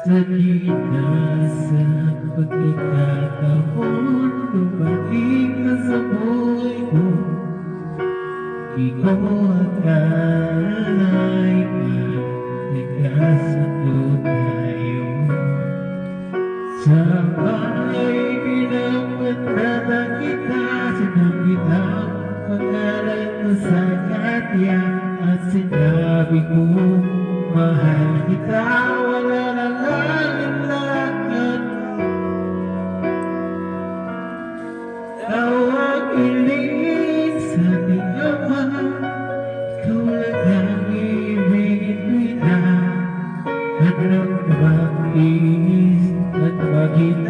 Sa gitna sa pagkikataon, dumating ka sa buhay ko. Di ko akalain na nagkasundo tayo. Sabay pinagpatata kita, sinabit ang pangalan mo sa kanya. At sinabi ko, mahal kita, wala nang alinlangan. Tawag-ilig sa ating Ama, ikaw lang ang ibigin kita. At nang mag-inis at maging